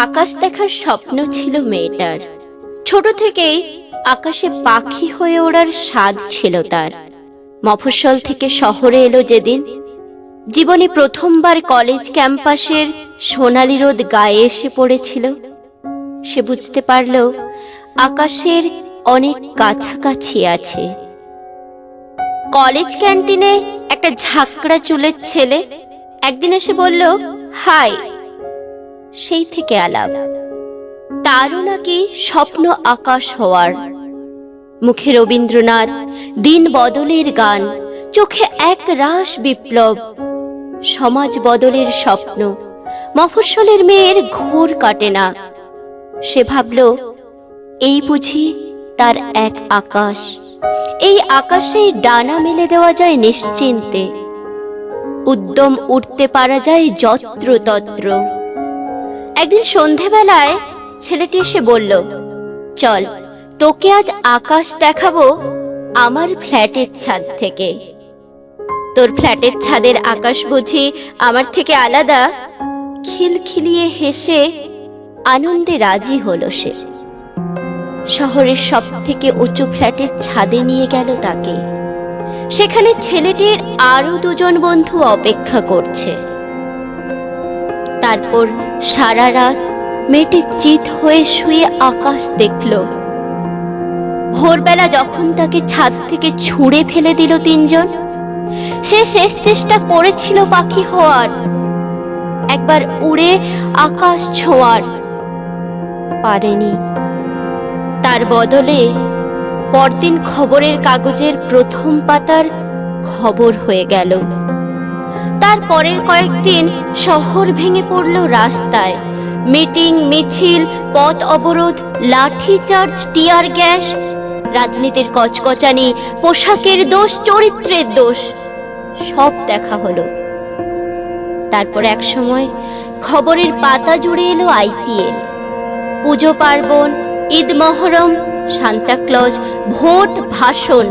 আকাশ দেখার স্বপ্ন ছিল মেয়েটার। ছোট থেকেই আকাশে পাখি হয়ে ওড়ার স্বাদ ছিল তার। মফস্বল থেকে শহরে এলো যেদিন, জীবনে প্রথমবার কলেজ ক্যাম্পাসের সোনালি রোদ গায়ে এসে পড়েছিল, সে বুঝতে পারল আকাশের অনেক কাছাকাছি আছে। কলেজ ক্যান্টিনে একটা ঝাঁকড়া চুলের ছেলে একদিন এসে বলল, হাই। সেই থেকে আলাপ। তারও নাকি স্বপ্ন আকাশ হওয়ার। মুখে রবীন্দ্রনাথ, দিন বদলের গান, চোখে এক রাশ বিপ্লব, সমাজ বদলের স্বপ্ন। মফস্বলের মেয়ের ঘোর কাটে না। সে ভাবল, এই বুঝি তার এক আকাশ। এই আকাশে ডানা মেলে দেওয়া যায় নিশ্চিন্তে, উদ্যম উঠতে পারা যায় যত্র তত্র। একদিন সন্ধেবেলায় ছেলেটি এসে বলল, চল তোকে আজ আকাশ দেখাবো আমার ফ্ল্যাটের ছাদ থেকে। তোর ফ্ল্যাটের ছাদের আকাশ বুঝি আমার থেকে আলাদা? খিলখিলিয়ে হেসে আনন্দে রাজি হলো সে। শহরের সব থেকে উঁচু ফ্ল্যাটের ছাদে নিয়ে গেল তাকে। সেখানে ছেলেটির আরো দুজন বন্ধু অপেক্ষা করছে। তারপর সারা রাত মেয়েটি চিত হয়ে শুয়ে আকাশ দেখল। ভোরবেলা যখন তাকে ছাদ থেকে ছুঁড়ে ফেলে দিল তিনজন, সে শেষ চেষ্টা করেছিল পাখি হওয়ার, একবার উড়ে আকাশ ছোঁয়ার, পারেনি। তার বদলে পরদিন খবরের কাগজের প্রথম পাতার খবর হয়ে গেল। তার পরের কয়েকদিন শহর ভেঙে পড়ল রাস্তায়। মিটিং, মিছিল, পথ অবরোধ, লাঠিচার্জ, টিয়ার গ্যাস, রাজনীতির কচকচানি, পোশাকের দোষ, চরিত্রের দোষ, সব দেখা হলো। তারপর এক সময় খবরের পাতা জুড়ে এলো আইপিএল, পুজো পার্বণ, ঈদ, মহরম, সান্তাক্লজ, ভোট, ভাষণ।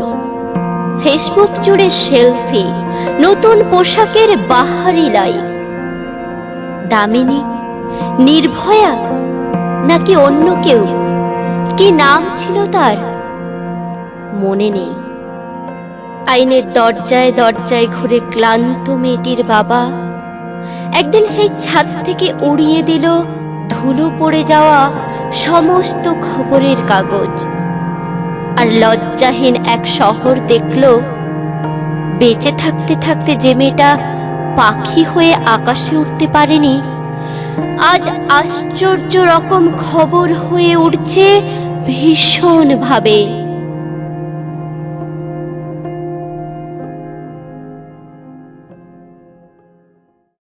ফেসবুক জুড়ে সেলফি, নতুন পোশাকের বাহারি লাইক। দামিনী, নির্ভয়া নাকি অন্য কেউ? কি নাম ছিল তার? মনে নেই। আইনের দরজায় দরজায় ঘুরে ক্লান্ত মেয়েটির বাবা একদিন সেই ছাদ থেকে উড়িয়ে দিল ধুলো পড়ে যাওয়া সমস্ত খবরের কাগজ। আর লজ্জাহীন এক শহর দেখল, বেঁচে থাকতে থাকতে যে মেয়েটা পাখি হয়ে আকাশে উঠতে পারেনি, আজ আশ্চর্য রকম খবর হয়ে উঠছে ভীষণ ভাবে।